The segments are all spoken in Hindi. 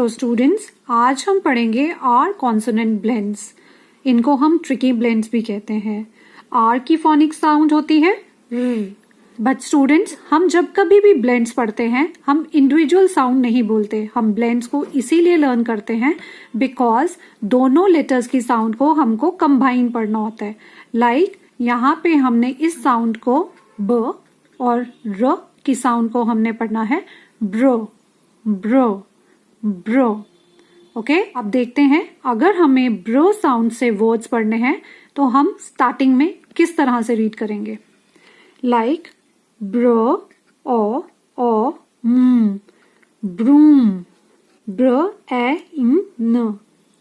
सो स्टूडेंट्स, आज हम पढ़ेंगे आर कॉन्सोनेंट ब्लेंड्स। इनको हम ट्रिकी ब्लेंड्स भी कहते हैं। आर की फोनिक साउंड होती है र। बट स्टूडेंट्स, हम जब कभी भी ब्लेंड्स पढ़ते हैं हम इंडिविजुअल साउंड नहीं बोलते। हम ब्लेंड्स को इसीलिए लर्न करते हैं बिकॉज दोनों लेटर्स की साउंड को हमको कंबाइन पढ़ना होता है। लाइक यहाँ पे हमने इस साउंड को ब और र की साउंड को हमने पढ़ना है ब्रो ब्रो ब्रो। ओके, अब देखते हैं अगर हमें ब्रो साउंड से वर्ड्स पढ़ने हैं तो हम स्टार्टिंग में किस तरह से रीड करेंगे। लाइक ब्रो ओ ब्रूम, ब्र ए इन न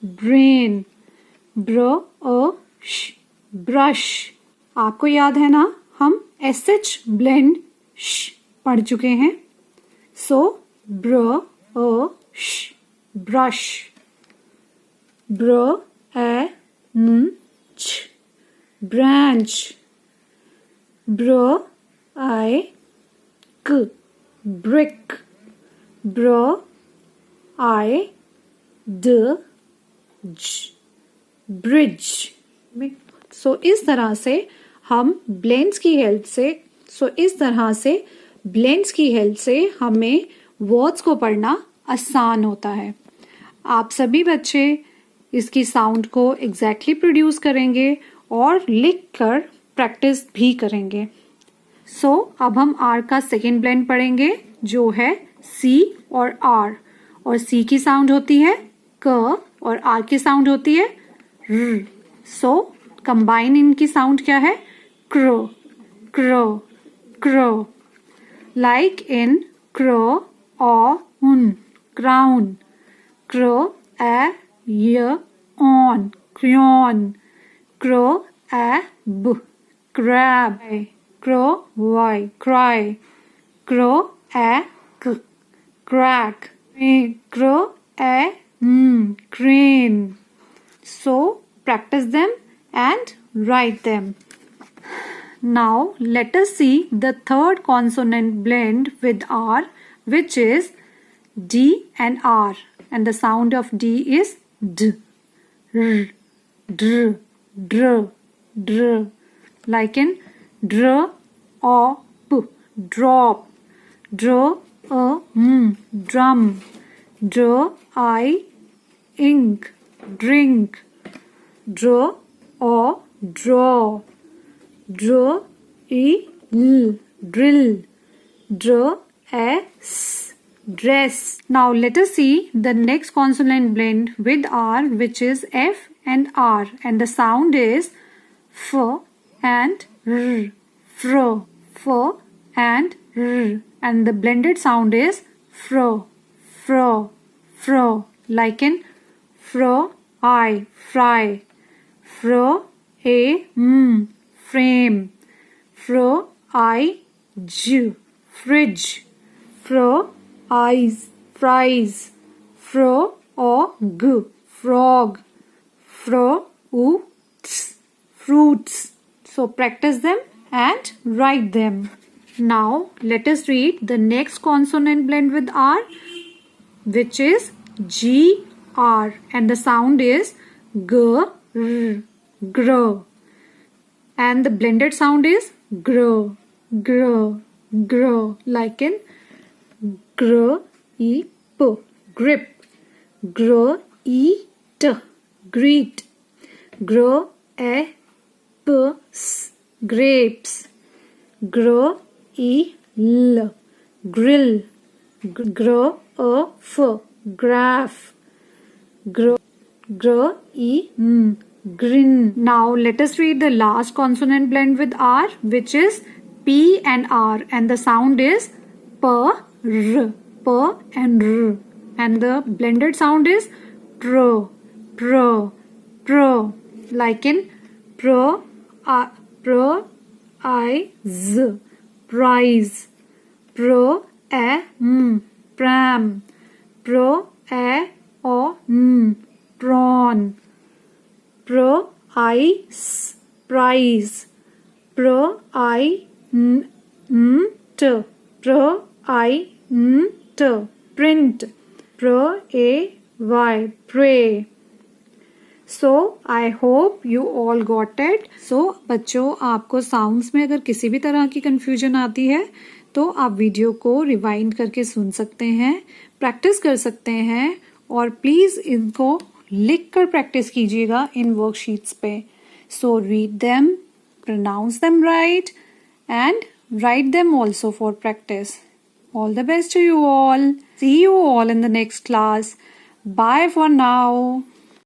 ब्रेन, ब्रो ओ श ब्रश। आपको याद है ना, हम SH ब्लेंड श पढ़ चुके हैं। सो ब्र ओ श ब्रश, ब्र ए न छ ब्रांच, ब्र आई क ब्रिक, ब्र आई ड ज ब्रिज। सो इस तरह से हम ब्लेंड्स की हेल्प से हमें वर्ड्स को पढ़ना आसान होता है। आप सभी बच्चे इसकी साउंड को एग्जैक्टली प्रोड्यूस करेंगे और लिख कर प्रैक्टिस भी करेंगे। सो अब हम आर का सेकेंड ब्लेंड पढ़ेंगे जो है सी और आर। और सी की साउंड होती है क और आर की साउंड होती है र। सो कंबाइन इनकी साउंड क्या है, crow crow crow. Like in crow और उन क्राउन, क्रो ए य ऑन क्रियॉन, क्रो ए ब क्रैब, क्रो वाई क्राई, क्रो ए क क्रैक, क्रो A crane. So practice them and write them. Now let us see the third consonant blend with R, which is D and R, and the sound of D is D, R, Dr, Dr, Dr, like in Dr or P, drop, Dr drum, Dr I ink, drink, Dr or draw, Dr e l drill, Dr s dress. Now let us see the next consonant blend with R, which is F and R, and the sound is F and R, fro, F and R, and the blended sound is fro, fro, fro, like in fro I fry, fro a frame, fro I j fridge, fro eyes fries, fro or g frog, fro u fruits. So practice them and write them. Now let us read the next consonant blend with R, which is G R, and the sound is g r, grow, and the blended sound is grow, grow, grow, like in grow e p grip, grow e t greet, grow a p s grapes, grow e l grill, grow a f graph, grow e grin. Now let us read the last consonant blend with R, which is P and R, and the sound is p r, p and r, and the blended sound is pro, pro, pro, like in pro I z prize, pro a pram, pro a o prawn, pro I prize, pro I t, pro I t print, pray, pray. So I hope you all got it. So बच्चों, आपको साउंड्स में अगर किसी भी तरह की कंफ्यूजन आती है तो आप वीडियो को रिवाइंड करके सुन सकते हैं, प्रैक्टिस कर सकते हैं, और प्लीज इनको लिख कर प्रैक्टिस कीजिएगा इन वर्कशीट्स पे. So read them, pronounce them right, and write them also for practice. All the best to you all. See you all in the next class. Bye for now.